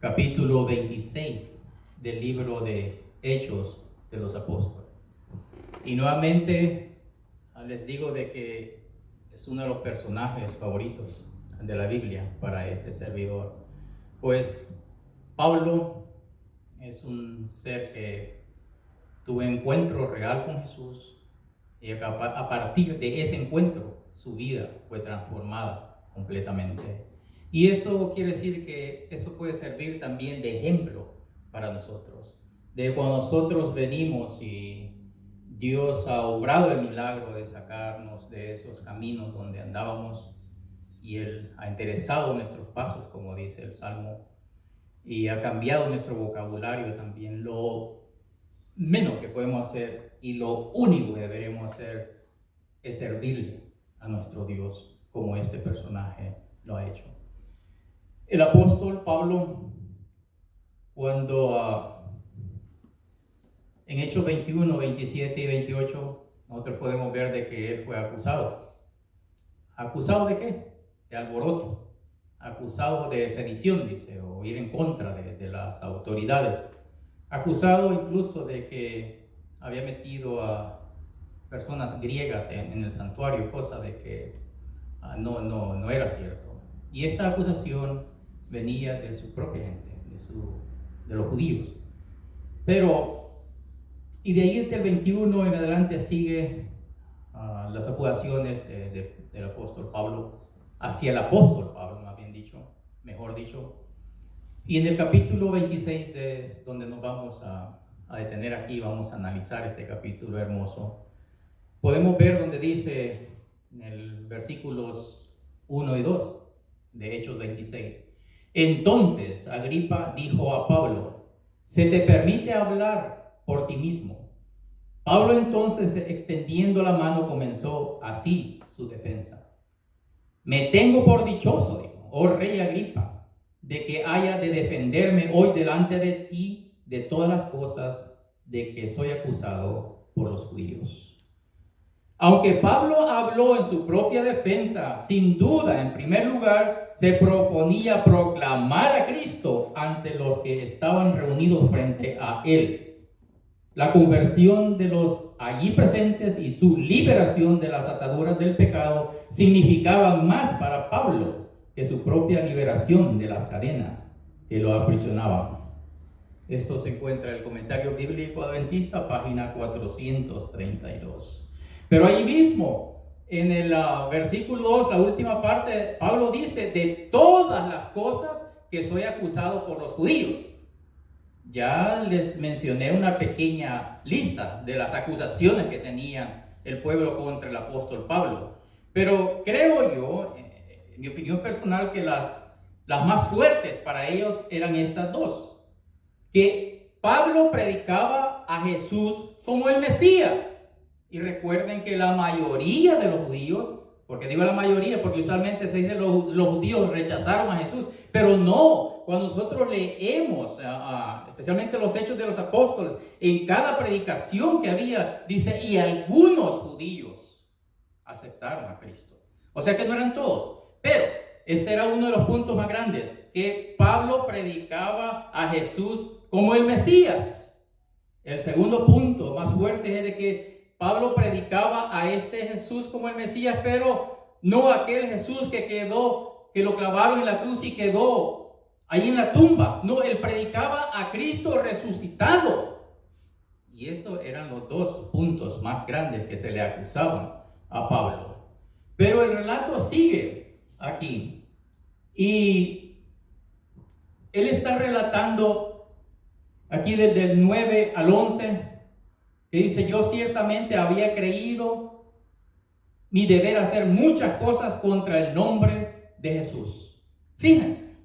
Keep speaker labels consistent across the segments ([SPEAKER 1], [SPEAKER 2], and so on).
[SPEAKER 1] capítulo 26 del libro de Hechos de los Apóstoles. Y nuevamente les digo de que es uno de los personajes favoritos de la Biblia para este servidor, pues Pablo es un ser que tuvo encuentro real con Jesús y a partir de ese encuentro su vida fue transformada completamente. Y eso quiere decir que eso puede servir también de ejemplo para nosotros, de cuando nosotros venimos y Dios ha obrado el milagro de sacarnos de esos caminos donde andábamos y Él ha enderezado nuestros pasos, como dice el Salmo, y ha cambiado nuestro vocabulario también. Lo menos que podemos hacer y lo único que deberemos hacer es servirle a nuestro Dios como este personaje lo ha hecho. El apóstol Pablo, cuando en Hechos 21, 27 y 28, nosotros podemos ver de que él fue acusado. ¿Acusado de qué? De alboroto. Acusado de sedición, dice, o ir en contra de las autoridades. Acusado incluso de que había metido a personas griegas en el santuario, cosa de que no era cierto. Y esta acusación venía de su propia gente, de los judíos. Y de ahí del 21 en adelante sigue las acusaciones del apóstol Pablo, hacia el apóstol Pablo, mejor dicho. Y en el capítulo 26 es donde nos vamos a detener aquí, vamos a analizar este capítulo hermoso. Podemos ver donde dice en el versículos 1 y 2 de Hechos 26. Entonces Agripa dijo a Pablo: ¿se te permite hablar por ti mismo? Pablo entonces, extendiendo la mano, comenzó así su defensa. Me tengo por dichoso, dijo, oh rey Agripa, de que haya de defenderme hoy delante de ti de todas las cosas de que soy acusado por los judíos. Aunque Pablo habló en su propia defensa, sin duda, en primer lugar, se proponía proclamar a Cristo ante los que estaban reunidos frente a él. La conversión de los allí presentes y su liberación de las ataduras del pecado significaban más para Pablo que su propia liberación de las cadenas que lo aprisionaban. Esto se encuentra en el Comentario Bíblico Adventista, página 432. Pero ahí mismo, en el versículo 2, la última parte, Pablo dice: de todas las cosas que soy acusado por los judíos. Ya les mencioné una pequeña lista de las acusaciones que tenía el pueblo contra el apóstol Pablo. Pero creo yo, en mi opinión personal, que las más fuertes para ellos eran estas dos. Que Pablo predicaba a Jesús como el Mesías. Y recuerden que la mayoría de los judíos, porque digo la mayoría porque usualmente se dice los judíos rechazaron a Jesús, pero no, cuando nosotros leemos especialmente los Hechos de los Apóstoles, en cada predicación que había, dice, y algunos judíos aceptaron a Cristo. O sea que no eran todos, pero este era uno de los puntos más grandes, que Pablo predicaba a Jesús como el Mesías. El segundo punto más fuerte es de que Pablo predicaba a este Jesús como el Mesías, pero no aquel Jesús que lo clavaron en la cruz y quedó ahí en la tumba. No, él predicaba a Cristo resucitado. Y esos eran los dos puntos más grandes que se le acusaban a Pablo. Pero el relato sigue aquí. Y él está relatando aquí desde el 9 al 11, que dice: yo ciertamente había creído mi deber hacer muchas cosas contra el nombre de Jesús. Fíjense,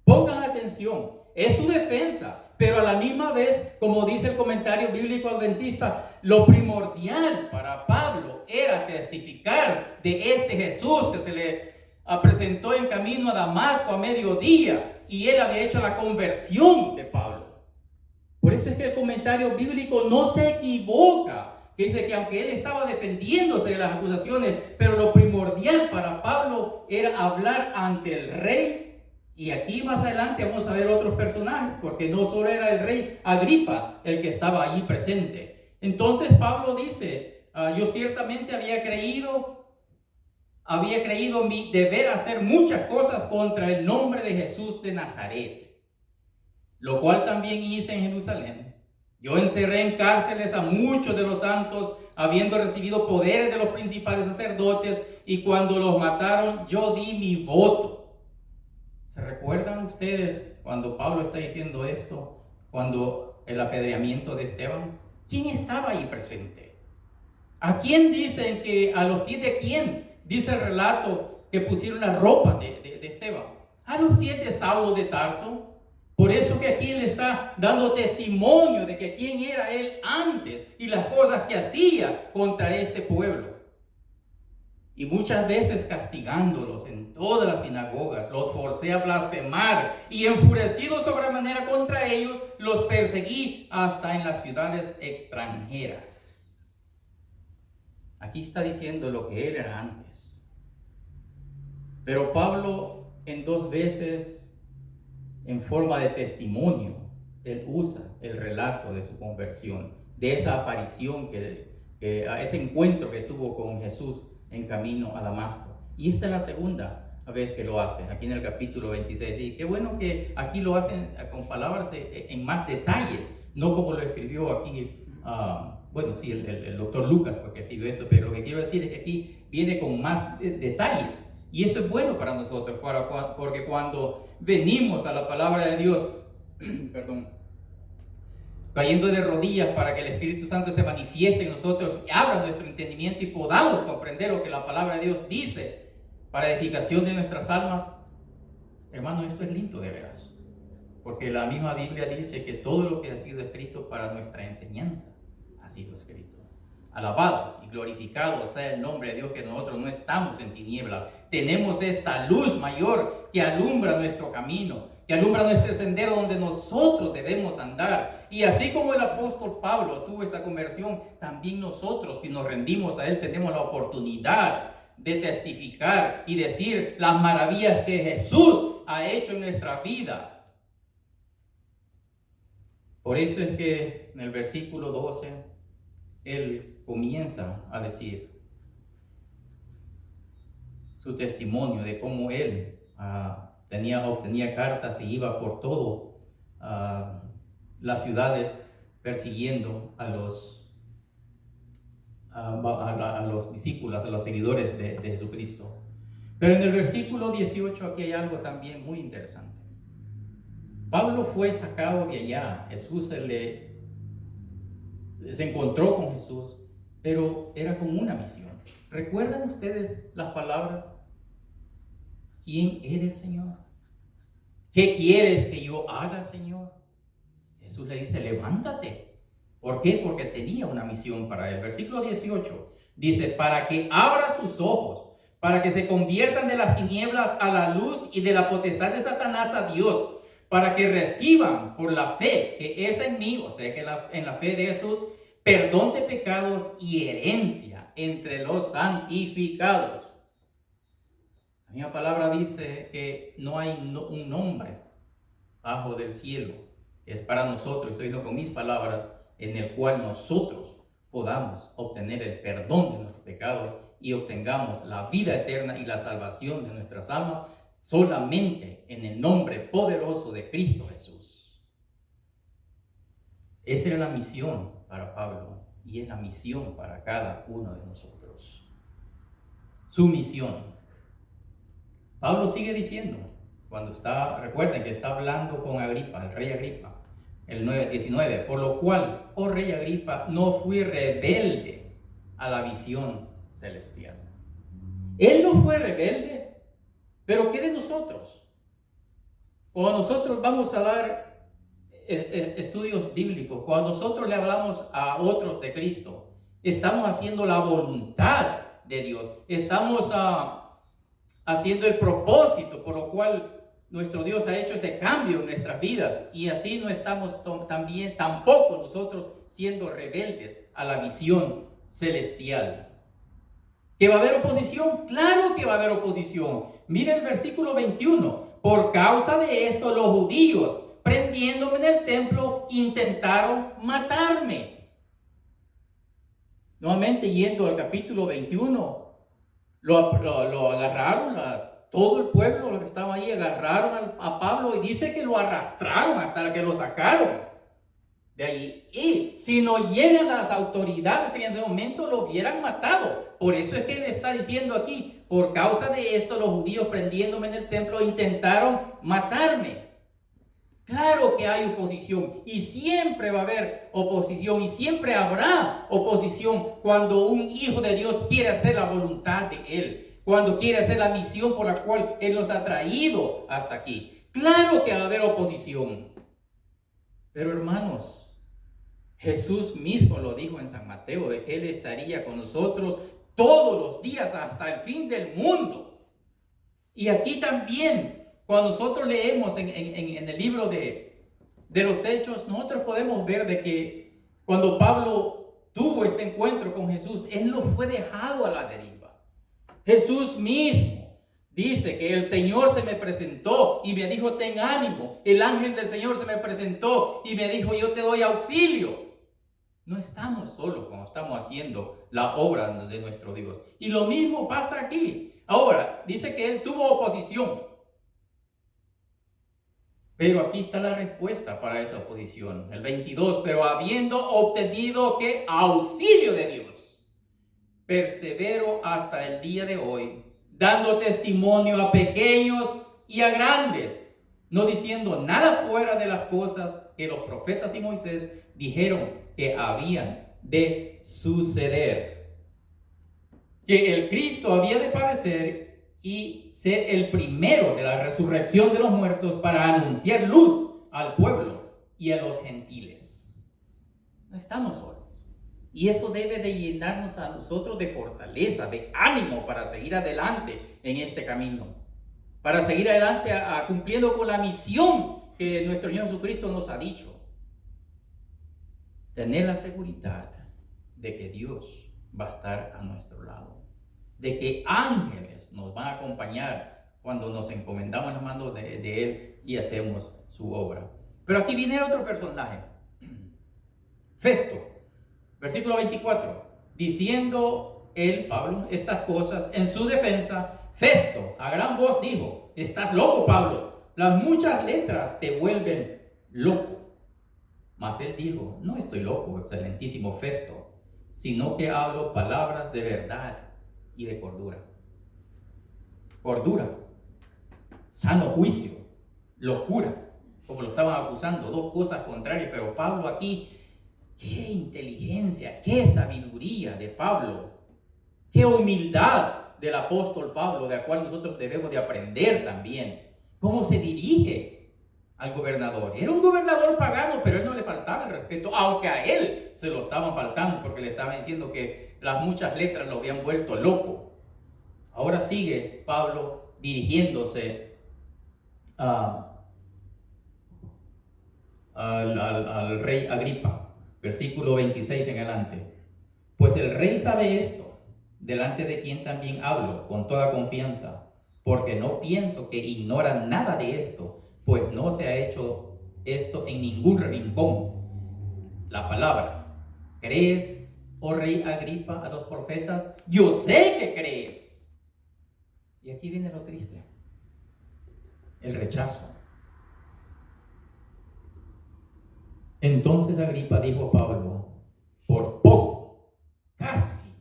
[SPEAKER 1] pongan atención, es su defensa, pero a la misma vez, como dice el Comentario Bíblico Adventista, lo primordial para Pablo era testificar de este Jesús que se le presentó en camino a Damasco a mediodía, y él había hecho la conversión de Pablo. Por eso es que el Comentario Bíblico no se equivoca, que dice que aunque él estaba defendiéndose de las acusaciones, pero lo primordial para Pablo era hablar ante el rey Y aquí más adelante vamos a ver otros personajes, porque no solo era el rey Agripa el que estaba allí presente. Entonces Pablo dice, yo ciertamente había creído mi deber hacer muchas cosas contra el nombre de Jesús de Nazaret, lo cual también hice en Jerusalén. Yo encerré en cárceles a muchos de los santos, habiendo recibido poderes de los principales sacerdotes, y cuando los mataron, yo di mi voto. ¿Se recuerdan ustedes cuando Pablo está diciendo esto? Cuando el apedreamiento de Esteban, ¿quién estaba ahí presente? ¿A quién dicen que, a los pies de quién dice el relato que pusieron la ropa de Esteban? A los pies de Saulo de Tarso. Por eso que aquí él está dando testimonio de que quién era él antes y las cosas que hacía contra este pueblo. Y muchas veces castigándolos en todas las sinagogas, los forcé a blasfemar, y enfurecido sobremanera contra ellos, los perseguí hasta en las ciudades extranjeras. Aquí está diciendo lo que él era antes. Pero Pablo en 2 veces, en forma de testimonio, él usa el relato de su conversión, de esa aparición, a ese encuentro que tuvo con Jesús en camino a Damasco. Y esta es la segunda vez que lo hace, aquí en el capítulo 26. Y qué bueno que aquí lo hacen con palabras en más detalles, no como lo escribió aquí, el doctor Lucas fue que escribió esto, pero lo que quiero decir es que aquí viene con más detalles. Y eso es bueno para nosotros, porque cuando venimos a la palabra de Dios, cayendo de rodillas para que el Espíritu Santo se manifieste en nosotros y abra nuestro entendimiento y podamos comprender lo que la palabra de Dios dice para edificación de nuestras almas. Hermano, esto es lindo de veras, porque la misma Biblia dice que todo lo que ha sido escrito para nuestra enseñanza ha sido escrito. Alabado y glorificado sea el nombre de Dios, que nosotros no estamos en tinieblas, tenemos esta luz mayor que alumbra nuestro camino, que alumbra nuestro sendero donde nosotros debemos andar. Y así como el apóstol Pablo tuvo esta conversión, también nosotros, si nos rendimos a él, tenemos la oportunidad de testificar y decir las maravillas que Jesús ha hecho en nuestra vida. Por eso es que en el versículo 12 él comienza a decir su testimonio de cómo él obtenía cartas y iba por todo las ciudades persiguiendo a los discípulos, a los seguidores de Jesucristo. Pero en el versículo 18 aquí hay algo también muy interesante. Pablo fue sacado de allá, Jesús se encontró con Jesús, pero era con una misión. ¿Recuerdan ustedes las palabras? ¿Quién eres, Señor? ¿Qué quieres que yo haga, Señor? Jesús le dice, levántate. ¿Por qué? Porque tenía una misión para él. Versículo 18 dice, para que abra sus ojos, para que se conviertan de las tinieblas a la luz y de la potestad de Satanás a Dios, para que reciban por la fe que es en mí, o sea que en la fe de Jesús, perdón de pecados y herencia entre los santificados. La misma palabra dice que no hay un nombre bajo del cielo, que es para nosotros, estoy diciendo con mis palabras, en el cual nosotros podamos obtener el perdón de nuestros pecados y obtengamos la vida eterna y la salvación de nuestras almas solamente en el nombre poderoso de Cristo Jesús. Esa era la misión para Pablo y es la misión para cada uno de nosotros. Su misión. Pablo sigue diciendo, recuerden que está hablando con Agripa, el rey Agripa, el 19, por lo cual, oh rey Agripa, no fui rebelde a la visión celestial. Él no fue rebelde, pero ¿qué de nosotros? Cuando nosotros vamos a dar estudios bíblicos, cuando nosotros le hablamos a otros de Cristo, estamos haciendo la voluntad de Dios, estamos haciendo el propósito por lo cual nuestro Dios ha hecho ese cambio en nuestras vidas, y así no estamos tampoco nosotros siendo rebeldes a la visión celestial. ¿Que va a haber oposición? Claro que va a haber oposición. Mira el versículo 21. Por causa de esto, los judíos, prendiéndome en el templo, intentaron matarme. Nuevamente, yendo al capítulo 21, lo agarraron, todo el pueblo, lo que estaba ahí, agarraron a Pablo y dice que lo arrastraron hasta que lo sacaron de allí. Y si no llegan las autoridades en ese momento, lo hubieran matado. Por eso es que él está diciendo aquí, por causa de esto, los judíos prendiéndome en el templo intentaron matarme. Claro que hay oposición y siempre va a haber oposición y siempre habrá oposición cuando un hijo de Dios quiere hacer la voluntad de Él, cuando quiere hacer la misión por la cual Él nos ha traído hasta aquí. Claro que va a haber oposición. Pero hermanos, Jesús mismo lo dijo en San Mateo, de que Él estaría con nosotros todos los días hasta el fin del mundo. Y aquí también, cuando nosotros leemos en el libro de los Hechos, nosotros podemos ver de que cuando Pablo tuvo este encuentro con Jesús, él no fue dejado a la deriva. Jesús mismo dice que el Señor se me presentó y me dijo, ten ánimo. El ángel del Señor se me presentó y me dijo, yo te doy auxilio. No estamos solos cuando estamos haciendo la obra de nuestro Dios. Y lo mismo pasa aquí. Ahora, dice que él tuvo oposición. Pero aquí está la respuesta para esa oposición. El 22, pero habiendo obtenido ¿qué? Auxilio de Dios, persevero hasta el día de hoy, dando testimonio a pequeños y a grandes, no diciendo nada fuera de las cosas que los profetas y Moisés dijeron que habían de suceder. Que el Cristo había de padecer y ser el primero de la resurrección de los muertos para anunciar luz al pueblo y a los gentiles. No estamos solos. Y eso debe de llenarnos a nosotros de fortaleza, de ánimo para seguir adelante en este camino. Para seguir adelante cumpliendo con la misión que nuestro Señor Jesucristo nos ha dicho. Tener la seguridad de que Dios va a estar a nuestro lado. De que ángeles nos van a acompañar cuando nos encomendamos en las manos de Él y hacemos su obra. Pero aquí viene otro personaje. Festo, versículo 24. Diciendo él, Pablo, estas cosas en su defensa, Festo a gran voz dijo, estás loco, Pablo, las muchas letras te vuelven loco. Mas él dijo, no estoy loco, excelentísimo Festo, sino que hablo palabras de verdad y de cordura. Cordura, sano juicio, locura, como lo estaban acusando, dos cosas contrarias, pero Pablo aquí, qué inteligencia, qué sabiduría de Pablo, qué humildad del apóstol Pablo, de la cual nosotros debemos de aprender también, cómo se dirige al gobernador. Era un gobernador pagano, pero a él no le faltaba el respeto, aunque a él se lo estaban faltando, porque le estaban diciendo que las muchas letras lo habían vuelto loco. Ahora sigue Pablo dirigiéndose al rey Agripa, versículo 26 en adelante. Pues el rey sabe esto, delante de quien también hablo con toda confianza, porque no pienso que ignora nada de esto, pues no se ha hecho esto en ningún rincón. La palabra, ¿crees, oh rey Agripa, a los profetas? Yo sé que crees. Y aquí viene lo triste, el rechazo. Entonces Agripa dijo a Pablo, por poco, casi,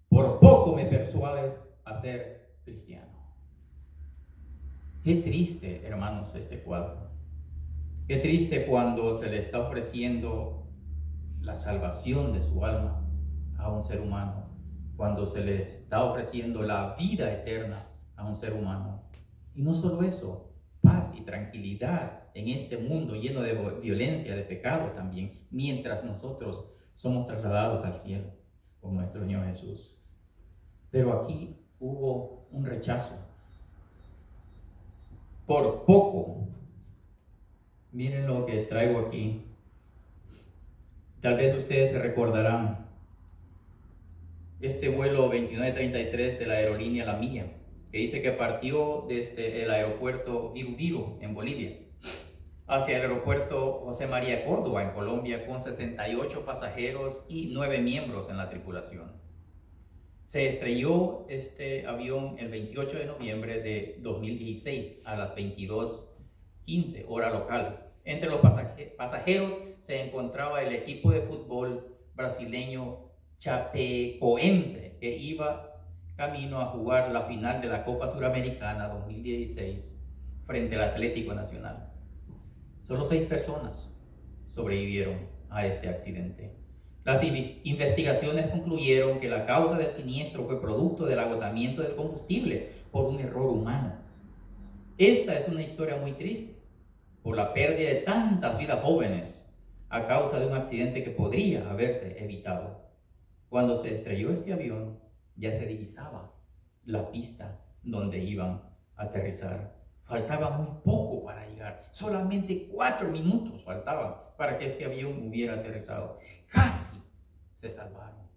[SPEAKER 1] por poco me persuades a ser cristiano. Qué triste, hermanos, este cuadro. Qué triste cuando se le está ofreciendo la salvación de su alma a un ser humano, cuando se le está ofreciendo la vida eterna a un ser humano. Y no solo eso, paz y tranquilidad en este mundo lleno de violencia, de pecado también, mientras nosotros somos trasladados al cielo con nuestro Señor Jesús. Pero aquí hubo un rechazo. Por poco, miren lo que traigo aquí. Tal vez ustedes se recordarán este vuelo 2933 de la aerolínea La Mía, que dice que partió desde el aeropuerto Viru Viru en Bolivia hacia el aeropuerto José María Córdoba en Colombia con 68 pasajeros y 9 miembros en la tripulación. Se estrelló este avión el 28 de noviembre de 2016 a las 22:15 hora local. Entre los pasajeros se encontraba el equipo de fútbol brasileño Chapecoense, que iba camino a jugar la final de la Copa Suramericana 2016 frente al Atlético Nacional. Solo 6 personas sobrevivieron a este accidente. Las investigaciones concluyeron que la causa del siniestro fue producto del agotamiento del combustible por un error humano. Esta es una historia muy triste por la pérdida de tantas vidas jóvenes a causa de un accidente que podría haberse evitado. Cuando se estrelló este avión, ya se divisaba la pista donde iban a aterrizar. Faltaba muy poco para llegar, solamente 4 minutos faltaban para que este avión hubiera aterrizado. Casi se salvaron,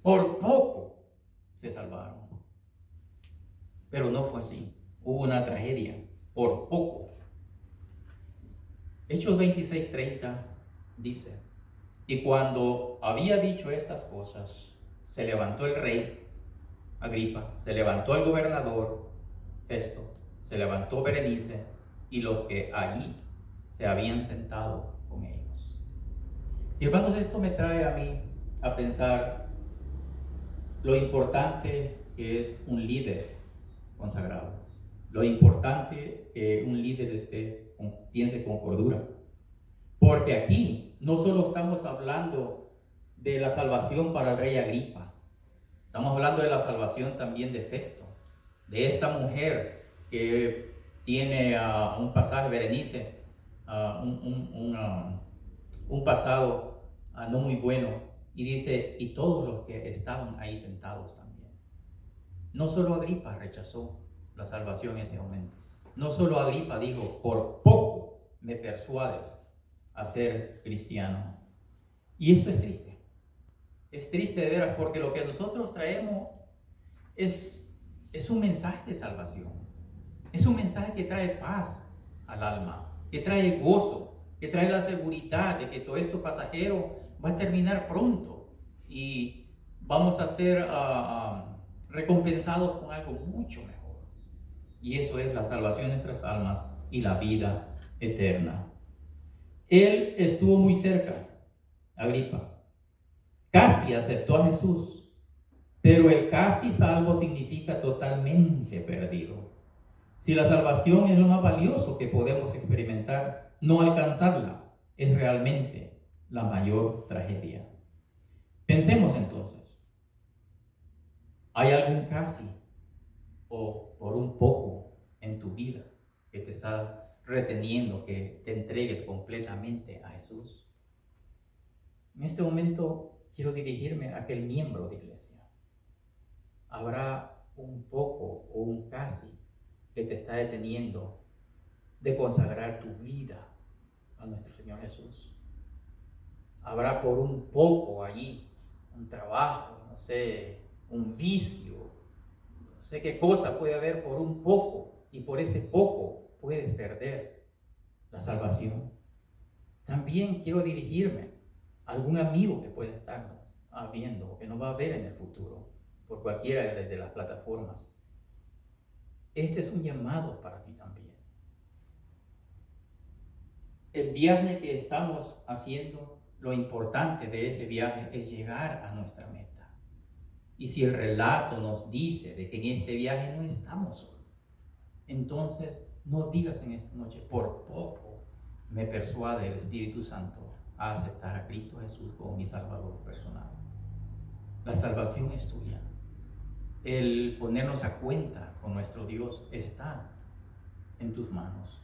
[SPEAKER 1] por poco se salvaron, pero no fue así. Hubo una tragedia, por poco. Hechos 26:30 dice: y cuando había dicho estas cosas, se levantó el rey Agripa, se levantó el gobernador Festo, se levantó Berenice y los que allí se habían sentado con ellos. Y hermanos, esto me trae a mí a pensar lo importante que es un líder consagrado, lo importante que un líder piense con cordura. Porque aquí no solo estamos hablando de la salvación para el rey Agripa, estamos hablando de la salvación también de Festo, de esta mujer que tiene un pasaje, Berenice, un pasado no muy bueno, y dice, y todos los que estaban ahí sentados también. No solo Agripa rechazó la salvación en ese momento, no solo Agripa dijo, por poco me persuades a ser cristiano. Y esto es triste de veras, porque lo que nosotros traemos es un mensaje de salvación, es un mensaje que trae paz al alma, que trae gozo, que trae la seguridad de que todo esto pasajero va a terminar pronto y vamos a ser recompensados con algo mucho mejor. Y eso es la salvación de nuestras almas y la vida eterna. Él estuvo muy cerca, Agripa. Casi aceptó a Jesús, pero el casi salvo significa totalmente perdido. Si la salvación es lo más valioso que podemos experimentar, no alcanzarla es realmente la mayor tragedia. Pensemos entonces, ¿hay algún casi o por un poco en tu vida que te está reteniendo que te entregues completamente a Jesús? En este momento quiero dirigirme a aquel miembro de iglesia. ¿Habrá un poco o un casi que te está deteniendo de consagrar tu vida a nuestro Señor Jesús? ¿Habrá por un poco allí un trabajo, no sé, un vicio? No sé qué cosa puede haber por un poco, y por ese poco puedes perder la salvación. También quiero dirigirme a algún amigo que pueda estar viendo o que nos va a ver en el futuro por cualquiera de las plataformas. Este es un llamado para ti también. El viaje que estamos haciendo, lo importante de ese viaje es llegar a nuestra meta. Y si el relato nos dice de que en este viaje no estamos solos, entonces no digas en esta noche, por poco me persuade el Espíritu Santo a aceptar a Cristo Jesús como mi Salvador personal. La salvación es tuya. El ponernos a cuenta con nuestro Dios está en tus manos.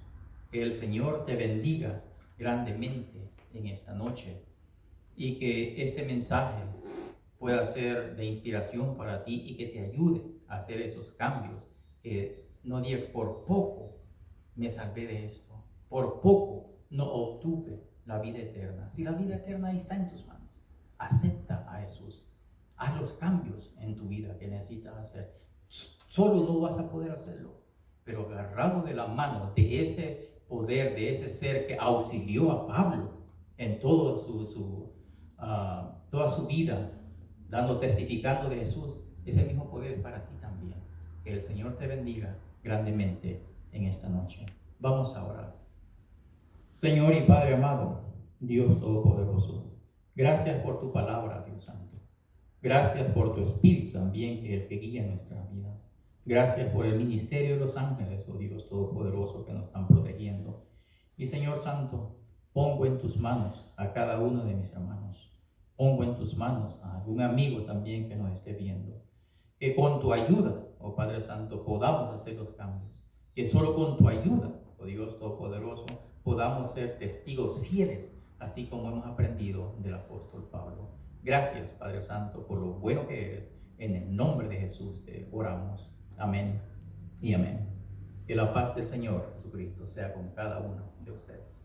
[SPEAKER 1] Que el Señor te bendiga grandemente en esta noche y que este mensaje pueda ser de inspiración para ti y que te ayude a hacer esos cambios. Que no digas, por poco me salvé de esto, por poco no obtuve la vida eterna. Si la vida eterna está en tus manos, acepta a Jesús. Haz los cambios en tu vida que necesitas hacer. Solo no vas a poder hacerlo, pero agarrado de la mano de ese poder, de ese ser que auxilió a Pablo en toda toda su vida, testificando de Jesús, ese mismo poder es para ti también. Que el Señor te bendiga grandemente en esta noche. Vamos a orar. Señor y Padre amado, Dios Todopoderoso, gracias por tu palabra, Dios Santo. Gracias por tu Espíritu también, que es el que guía nuestras vidas. Gracias por el ministerio de los ángeles, oh Dios Todopoderoso, que nos están protegiendo. Y Señor Santo, pongo en tus manos a cada uno de mis hermanos. Pongo en tus manos a algún amigo también que nos esté viendo. Que con tu ayuda, oh Padre Santo, podamos hacer los cambios. Que solo con tu ayuda, oh Dios Todopoderoso, podamos ser testigos fieles, así como hemos aprendido del apóstol Pablo. Gracias, Padre Santo, por lo bueno que eres. En el nombre de Jesús te oramos. Amén y amén. Que la paz del Señor Jesucristo sea con cada uno de ustedes.